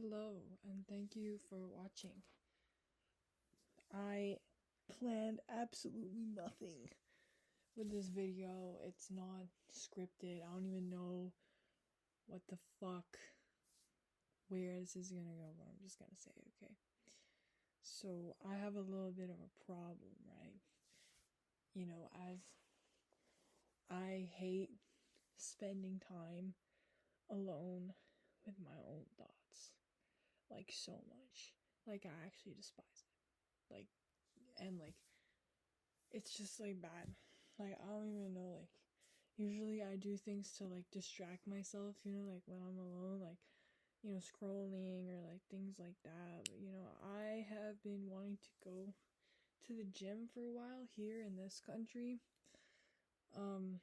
Hello, and thank you for watching. I planned absolutely nothing with this video. It's not scripted. I don't even know what the fuck, where this is gonna go, but I'm just gonna say, okay. So, I have a little bit of a problem, right? As I hate spending time alone with my own thoughts, like, so much. Like, I actually despise it. And it's just like bad. Like I don't even know, like usually I do things to like distract myself, like when I'm alone, like scrolling or like things like that. But I have been wanting to go to the gym for a while here in this country. Um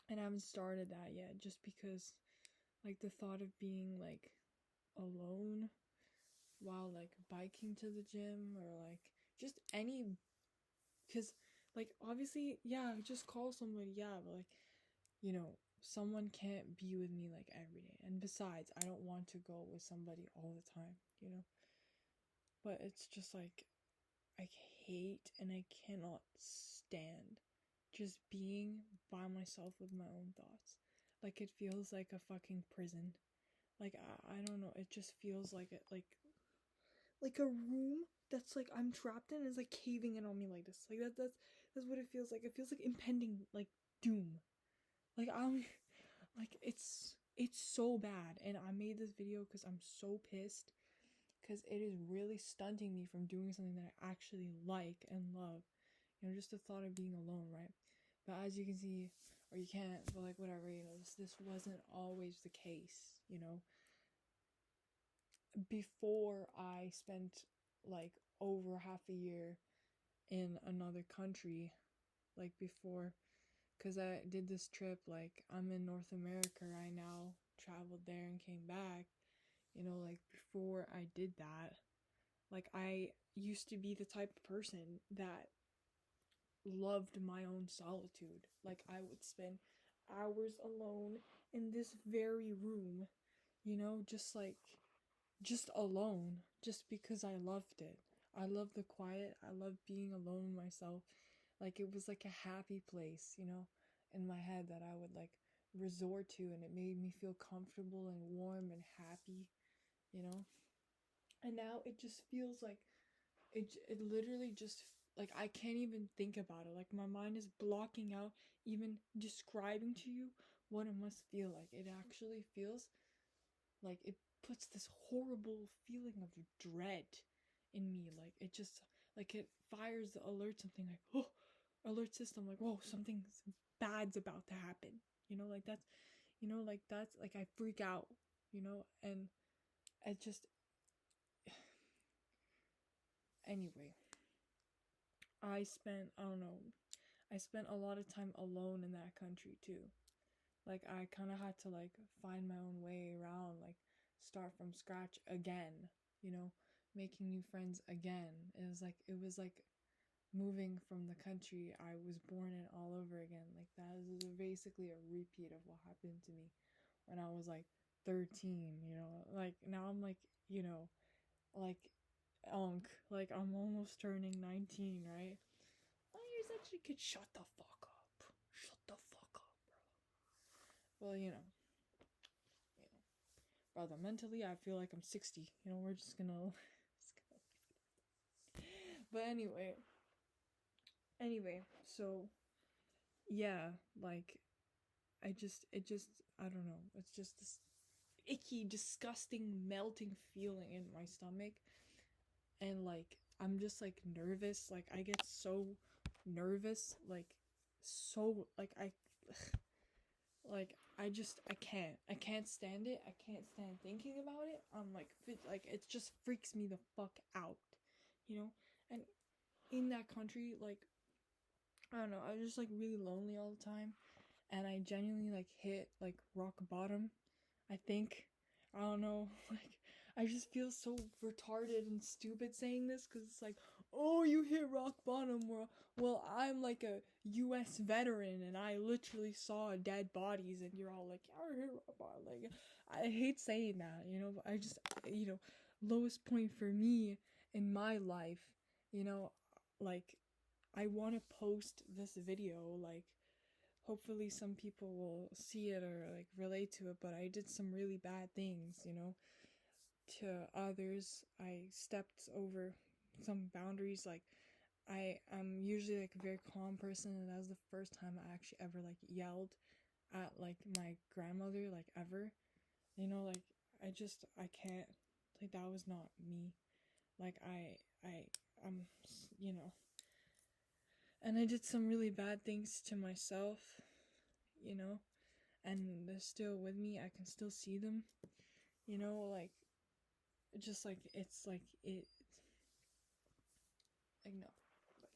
and I haven't started that yet just because like the thought of being like alone while like biking to the gym or like just any, because like obviously yeah just call somebody, yeah, but like someone can't be with me like every day, and besides I don't want to go with somebody all the time. But it's just like I hate and I cannot stand just being by myself with my own thoughts. Like it feels like a fucking prison. Like I don't know, it just feels like it, like a room that's like I'm trapped in is like caving in on me like this. Like that's what it feels like. It feels like impending like doom. Like I'm like it's so bad, and I made this video because I'm so pissed because it is really stunting me from doing something that I actually like and love. Just the thought of being alone, right? But as you can see, or you can't, but like whatever, this wasn't always the case. Before I spent like over half a year in another country, like before, because I did this trip, like I'm in North America right now, traveled there and came back. Like before I did that, like I used to be the type of person that loved my own solitude. Like I would spend hours alone in this very room, just alone, just because I loved it. I love the quiet. I love being alone myself. Like it was like a happy place, in my head that I would like resort to, and it made me feel comfortable and warm and happy, you know? And now it just feels like it literally just like I can't even think about it. Like my mind is blocking out even describing to you what it must feel like. It actually feels like it puts this horrible feeling of dread in me. Like it just like it fires the alert, something like, oh, alert system, like, whoa, something bad's about to happen. Like that's like I freak out, and I just anyway. I don't know, I spent a lot of time alone in that country too. Like I kind of had to like find my own way around, like start from scratch again, you know, making new friends again. It was like moving from the country I was born in all over again. Like that is basically a repeat of what happened to me when I was like 13. Like now I'm like, like like I'm almost turning 19, right? Oh, you actually could shut the fuck up. Shut the fuck up, bro. Well, brother, mentally I feel like I'm 60. We're just gonna, but anyway, so yeah, like I don't know. It's just this icky, disgusting, melting feeling in my stomach, and like I'm just like nervous. Like I get so nervous, like so like I can't stand it. I can't stand thinking about it. I'm like it just freaks me the fuck out, you know? And in that country, like I don't know, I was just like really lonely all the time, and I genuinely like hit like rock bottom, I think. I don't know, like I just feel so retarded and stupid saying this because it's like, oh, you hit rock bottom. Well, I'm like a U.S. veteran and I literally saw dead bodies, and you're all like, I hit rock bottom. Like, I hate saying that, but I just, lowest point for me in my life, like, I want to post this video, like, hopefully some people will see it or, like, relate to it, but I did some really bad things, to others. I stepped over some boundaries, like, I'm usually, like, a very calm person, and that was the first time I actually ever, like, yelled at, like, my grandmother, like, ever. Like, I can't, like, that was not me. Like, I'm, you know, and I did some really bad things to myself, you know, and they're still with me. I can still see them, like, just like, it's like, like, no, like,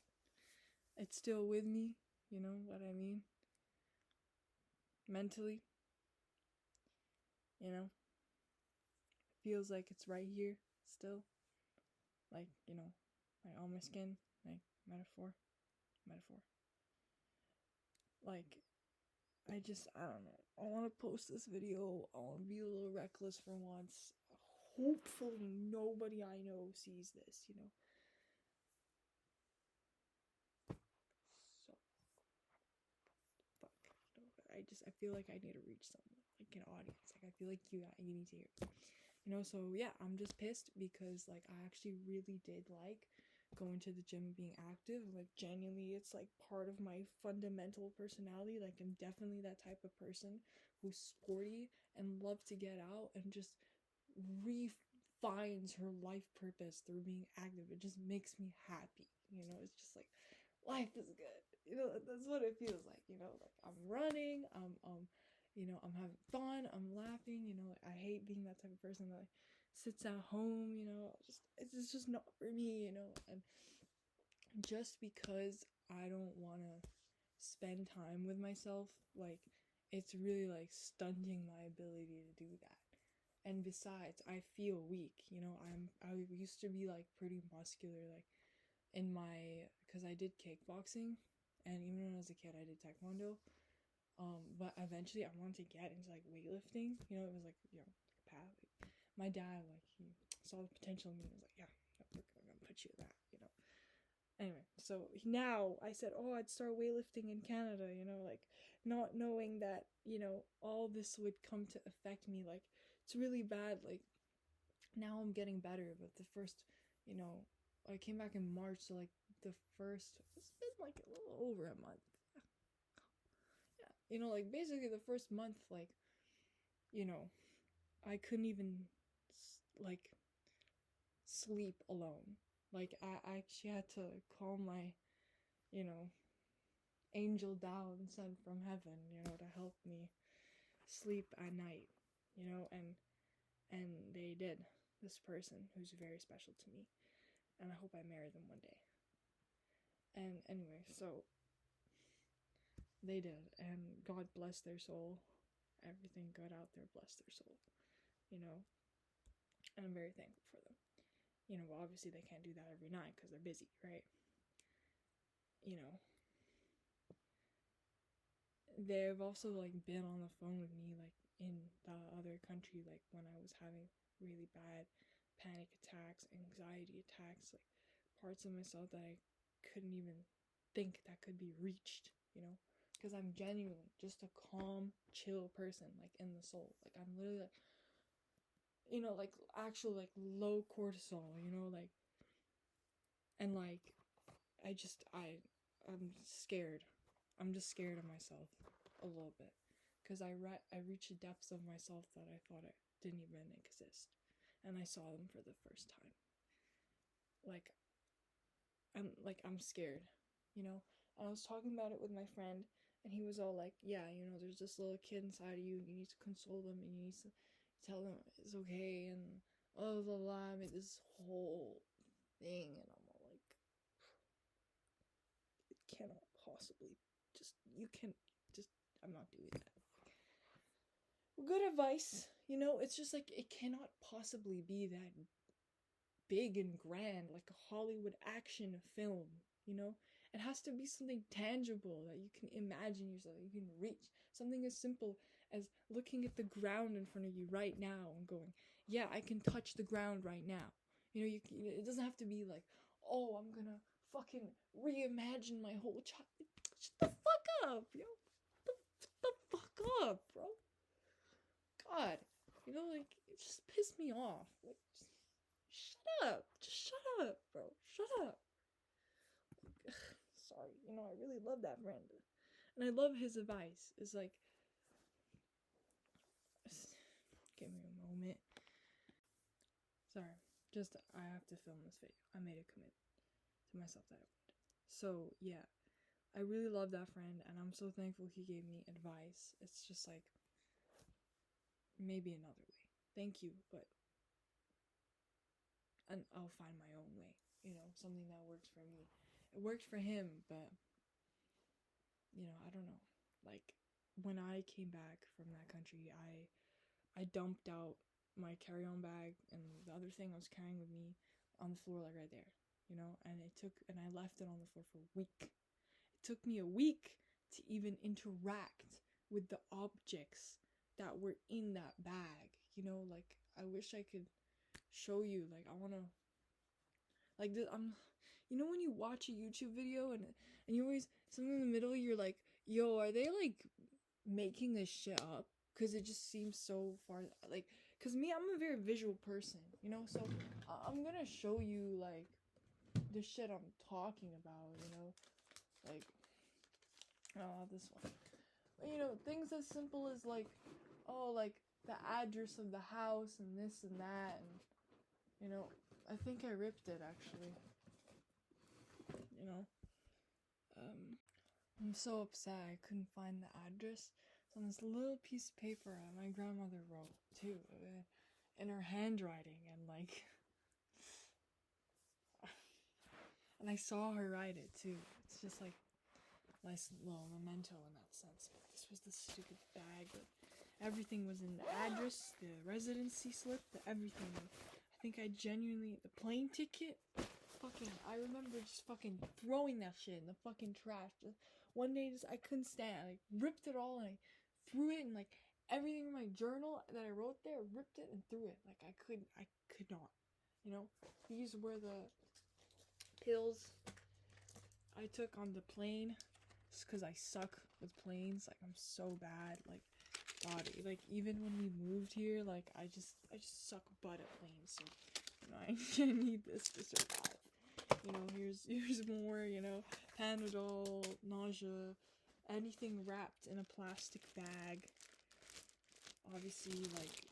it's still with me, you know what I mean? Mentally, you know, feels like it's right here still, like, like on my skin, like, metaphor. Like, I don't know. I want to post this video. I want to be a little reckless for once. Hopefully, nobody I know sees this, So, fuck. I feel like I need to reach someone, like an audience. Like, I feel like you need to hear. So yeah, I'm just pissed because, like, I actually really did like going to the gym and being active. Like, genuinely, it's like part of my fundamental personality. Like, I'm definitely that type of person who's sporty and love to get out and just refines her life purpose through being active. It just makes me happy. It's just like, life is good. That's what it feels like. Like, I'm running, I'm having fun, I'm laughing. Like, I hate being that type of person that, like, sits at home. It's just not for me. And just because I don't want to spend time with myself, like, it's really, like, stunting my ability to do that. And besides, I feel weak. I used to be, like, pretty muscular, like, in my, because I did kickboxing, and even when I was a kid I did taekwondo. But eventually I wanted to get into, like, weightlifting. It was like, like a path. Like, my dad, like, he saw the potential in me and was like, yeah, we're gonna put you in that. Anyway, so now I said, oh, I'd start weightlifting in Canada. Like, not knowing that, all this would come to affect me. Like, it's really bad. Like, now I'm getting better, but the first, I came back in March, so, like, it's been, like, a little over a month. Yeah, like, basically the first month, like, I couldn't even, like, sleep alone. Like, I actually had to call my, you know, angel down sent from heaven, to help me sleep at night, and they did. This person who's very special to me, and I hope I marry them one day. And anyway, so they did, and God bless their soul. Everything good out there, bless their soul, and I'm very thankful for them. Well, obviously they can't do that every night because they're busy, right? They've also, like, been on the phone with me, like, in the other country, like, when I was having really bad panic attacks, anxiety attacks, like, parts of myself that I couldn't even think that could be reached, because I'm genuinely just a calm, chill person, like, in the soul. Like, I'm literally, like, like, actual, like, low cortisol, like, and, like, I'm scared. I'm just scared of myself a little bit, because I reached depths of myself that I thought I didn't even exist, and I saw them for the first time. I'm scared, And I was talking about it with my friend, and he was all like, yeah, there's this little kid inside of you, and you need to console them, and you need to tell them it's okay, and blah blah blah, this whole thing, and I'm all like, it cannot possibly, you can just, I'm not doing that. Good advice, it's just like, it cannot possibly be that big and grand, like a Hollywood action film, It has to be something tangible that you can imagine yourself, you can reach. Something as simple as looking at the ground in front of you right now and going, yeah, I can touch the ground right now. You know, it doesn't have to be like, oh, I'm gonna fucking reimagine my whole child. Shut the fuck up, yo. Shut the fuck up, bro. God, you know, like, it just pissed me off. Like, just shut up. Just shut up, bro. Shut up. Sorry, you know, I really love that friend. And I love his advice. It's like, give me a moment. Sorry, just, I have to film this video. I made a commitment to myself that I would. So, yeah, I really love that friend, and I'm so thankful he gave me advice. It's just like, maybe another way. Thank you, but and I'll find my own way, you know, something that works for me. It worked for him, but, you know, I don't know. Like, when I came back from that country, I dumped out my carry-on bag and the other thing I was carrying with me on the floor, like right there, you know, and I left it on the floor for a week. It took me a week to even interact with the objects that were in that bag, you know, like, I wish I could show you, like, I want to, like, you know, when you watch a YouTube video and you always, something in the middle, you're like, yo, are they, like, making this shit up? Because it just seems so far, like, because me, I'm a very visual person, you know, so I'm gonna show you, like, the shit I'm talking about, you know, like, this one, you know, things as simple as, like, oh, like, the address of the house and this and that, and, you know, I think I ripped it, actually, you know, I'm so upset I couldn't find the address. It's on this little piece of paper my grandmother wrote, too, in her handwriting, and, like, and I saw her write it, too. It's just, like, nice little memento in that sense, but this was the stupid bag that everything was in, the address, the residency slip, the everything. I think I genuinely, the plane ticket, I remember just fucking throwing that shit in the fucking trash. One day, I couldn't stand it. I ripped it all and I threw it, and, like, everything in my journal that I wrote there, ripped it and threw it. Like, I could not, you know. These were the pills I took on the plane, just because I suck with planes. Like, I'm so bad. Like, God, like, even when we moved here, like, I just suck butt at planes. So, you know, I need this to survive. You know, here's more, you know, Panadol, nausea, anything wrapped in a plastic bag. Obviously, like,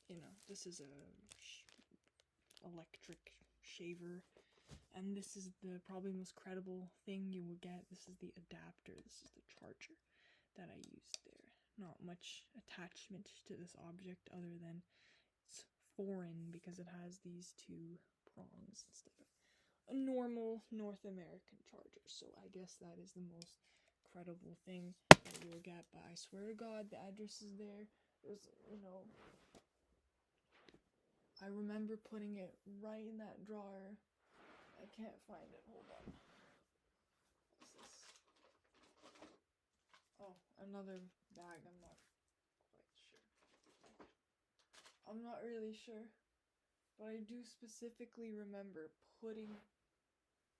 you know, this is a electric shaver, and this is the probably most credible thing you will get. This is the adapter. This is the charger that I used there. Not much attachment to this object other than it's foreign because it has these two prongs instead of a normal North American charger. So I guess that is the most credible thing that you will get. But I swear to God, the address is there. There's, you know, I remember putting it right in that drawer. I can't find it. Hold on. What's this? Oh, another bag. I'm not quite sure. I'm not really sure. But I do specifically remember putting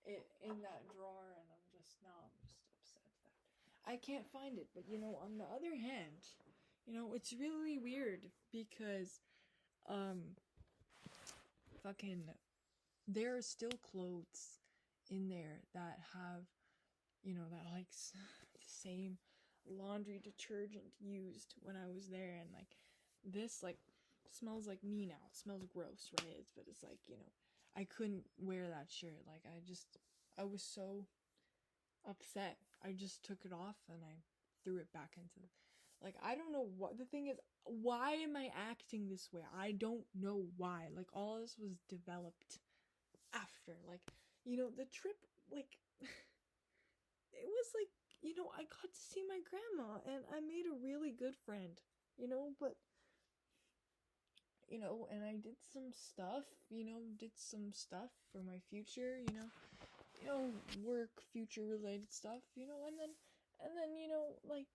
it in that drawer, and I'm just upset that I can't find it. But, you know, on the other hand, you know, it's really weird because, fucking, there are still clothes in there that have, you know, that, like, the same laundry detergent used when I was there, and, like, this, like, smells like me now. It smells gross, right? But it's like, you know, I couldn't wear that shirt. Like, I was so upset. I just took it off and I threw it back into, like, I don't know what the thing is. Why am I acting this way? I don't know why. Like, all this was developed after, like, you know, the trip, like, it was like, you know, I got to see my grandma and I made a really good friend, you know, but, you know, and I did some stuff for my future, you know, work, future related stuff, you know, and then, you know, like,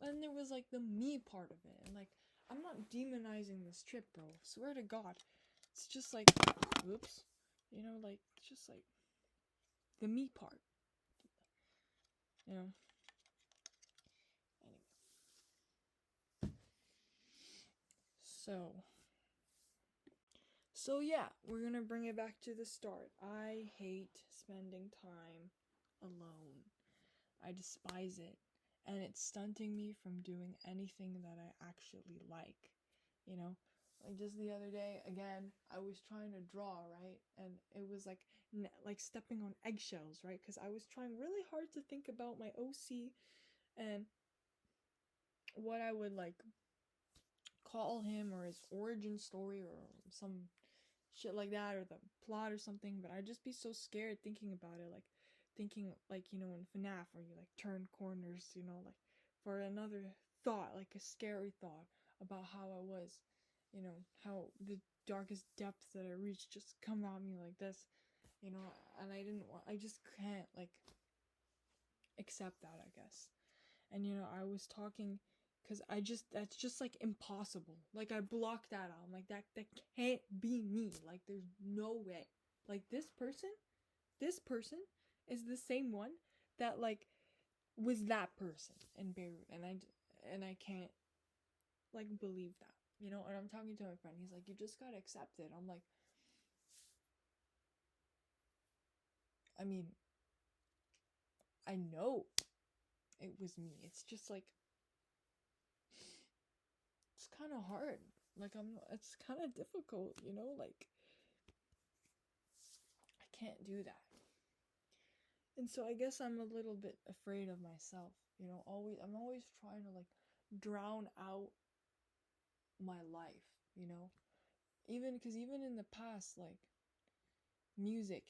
then there was like the me part of it, and like I'm not demonizing this trip, bro. Swear to God, it's just like, oops, you know, like just like the me part, you know. Anyway, so yeah, we're gonna bring it back to the start. I hate spending time alone. I despise it, and it's stunting me from doing anything that I actually like, you know? Like just the other day, again, I was trying to draw, right? And it was like like stepping on eggshells, right? Because I was trying really hard to think about my OC and what I would like call him, or his origin story, or some shit like that, or the plot or something. But I'd just be so scared thinking about it, like thinking like, you know, in FNAF where you like turn corners, you know, like for another thought, like a scary thought about how I was, you know, how the darkest depths that I reached just come at me like this, you know. And I just can't like accept that, I guess. And you know, I was talking because that's just like impossible. Like I blocked that out. I'm like, that can't be me. Like there's no way. Like this person is the same one that like was that person in Beirut, and I can't like believe that, you know. And I'm talking to my friend. He's like, you just gotta accept it. I'm like, I mean, I know it was me. It's just like it's kind of hard. Like it's kind of difficult, you know. Like I can't do that. And so I guess I'm a little bit afraid of myself, you know. I'm always trying to like drown out my life, you know. Even in the past, like music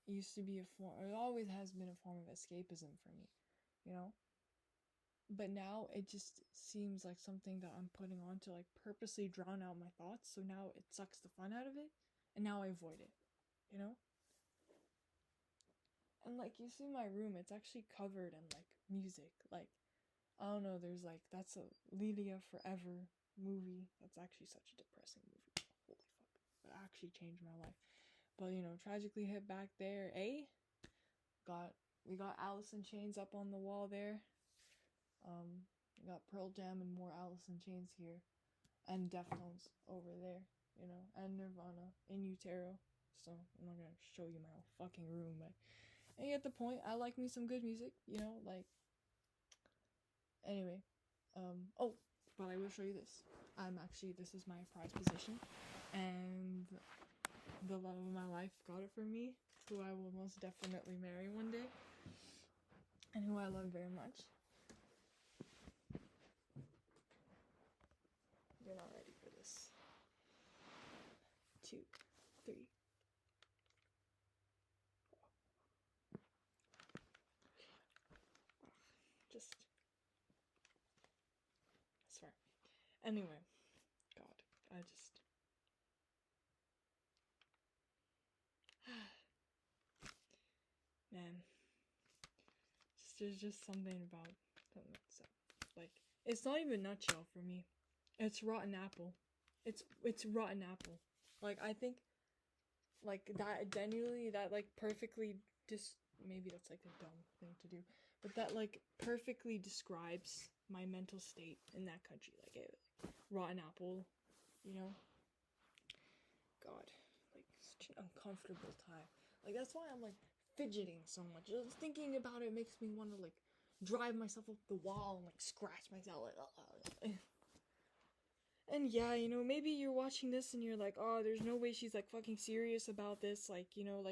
used to be a form, it always has been a form of escapism for me, you know. But now it just seems like something that I'm putting on to like purposely drown out my thoughts. So now it sucks the fun out of it, and now I avoid it, you know. And like you see my room, it's actually covered in like music. Like I don't know, there's like that's a Lydia Forever movie. That's actually such a depressing movie. Holy fuck. It actually changed my life. But you know, Tragically Hip back there, eh? We got Alice in Chains up on the wall there. We got Pearl Jam and more Alice in Chains here. And Deftones over there, you know, and Nirvana in Utero. So I'm not gonna show you my whole fucking room, but and you get the point. I like me some good music, you know, like anyway. Oh, but I will show you this. This is my prized possession, and the love of my life got it for me, who I will most definitely marry one day, and who I love very much. You're not ready for this. 2, 3. Just, I swear. Anyway, God, I just. Man, there's just something about something that's like it's not even nutshell for me. It's rotten apple. It's rotten apple. Like I think like that genuinely that like perfectly maybe that's like a dumb thing to do, but that like perfectly describes my mental state in that country. Like rotten apple, you know. God, like such an uncomfortable time. Like that's why I'm like fidgeting so much. Just thinking about it makes me want to like drive myself up the wall and like scratch myself. Like, and yeah, you know, maybe you're watching this and you're like, oh, there's no way she's like fucking serious about this. Like, you know,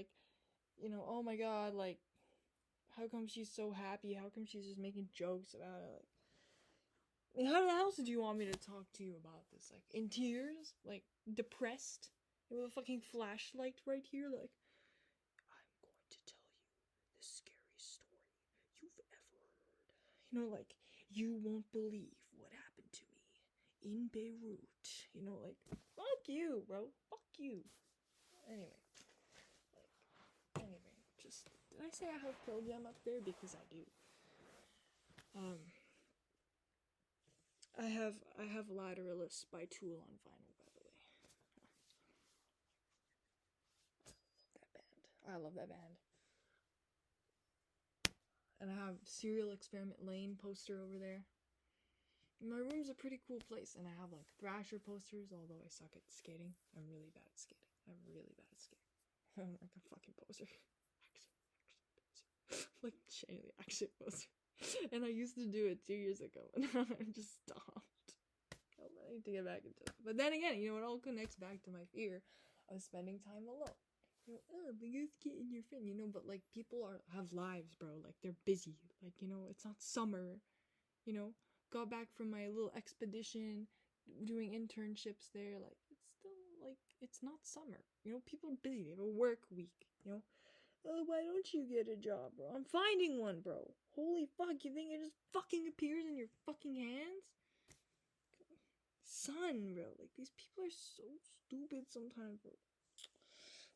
oh my god, like, how come she's so happy? How come she's just making jokes about it? Like, how else do you want me to talk to you about this? Like, in tears? Like, depressed? With a fucking flashlight right here? Like, I'm going to tell you the scariest story you've ever heard. You know, like, you won't believe what happened to me in Beirut. You know, like, fuck you, bro. Fuck you. Anyway. Just, did I say I have Pearl Jam up there? Because I do. I have Lateralus by Tool on vinyl, by the way. That band. I love that band. And I have Serial Experiment Lane poster over there. My room's a pretty cool place, and I have like Thrasher posters, although I suck at skating. I'm really bad at skating. I'm really bad at skating. I'm like a fucking poser. Like genuinely action poster. And I used to do it 2 years ago, and I just stopped. I need to get back into it. But then again, you know, it all connects back to my fear of spending time alone. You know, oh, but you're getting your friend, you know, but like people have lives, bro. Like they're busy. Like, you know, it's not summer. You know, got back from my little expedition, doing internships there. Like it's still like it's not summer. You know, people are busy. They have a work week. You know, oh, why don't you get a job, bro? I'm finding one, bro. Holy fuck, you think it just fucking appears in your fucking hands? Son, bro. Like, these people are so stupid sometimes, bro.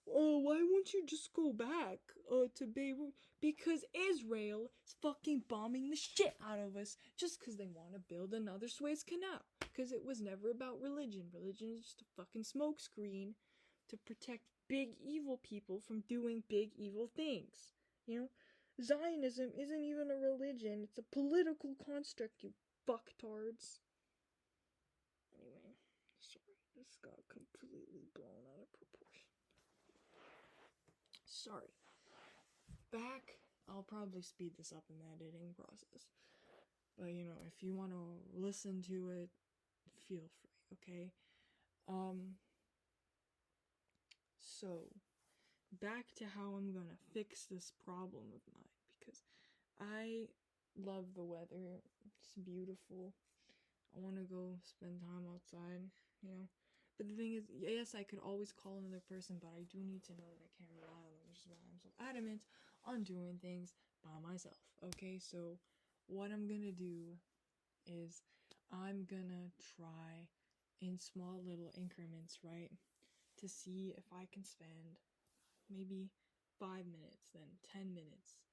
Oh, why won't you just go back to Beirut? Because Israel is fucking bombing the shit out of us just because they want to build another Suez Canal. Because it was never about religion. Religion is just a fucking smokescreen to protect big evil people from doing big evil things. You know? Zionism isn't even a religion. It's a political construct, you fucktards. Anyway, sorry, this got completely blown out of proportion. Sorry. Back, I'll probably speed this up in the editing process. But you know, if you want to listen to it, feel free, okay? So back to how I'm gonna fix this problem of mine, because I love the weather. It's beautiful. I want to go spend time outside, you know. But the thing is, yes, I could always call another person, but I do need to know that I can't rely on them, which is why I'm so adamant on doing things by myself. Okay, so what I'm gonna do is I'm gonna try in small little increments, right, to see if I can spend maybe 5 minutes, then 10 minutes,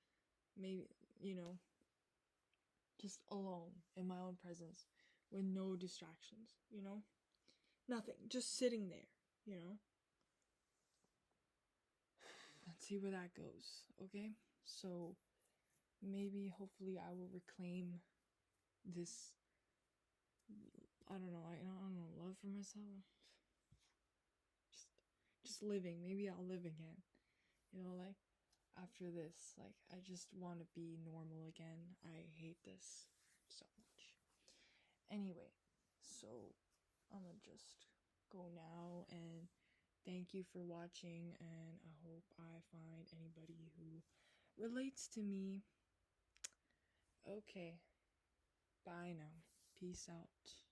maybe, you know, just alone in my own presence with no distractions, you know? Nothing, just sitting there, you know? Let's see where that goes, okay? So maybe, hopefully, I will reclaim this, I don't know, love for myself. Just living. Maybe I'll live again, you know, like, after this, like, I just want to be normal again. I hate this so much. Anyway, so I'm gonna just go now, and thank you for watching, and I hope I find anybody who relates to me. Okay, bye now. Peace out.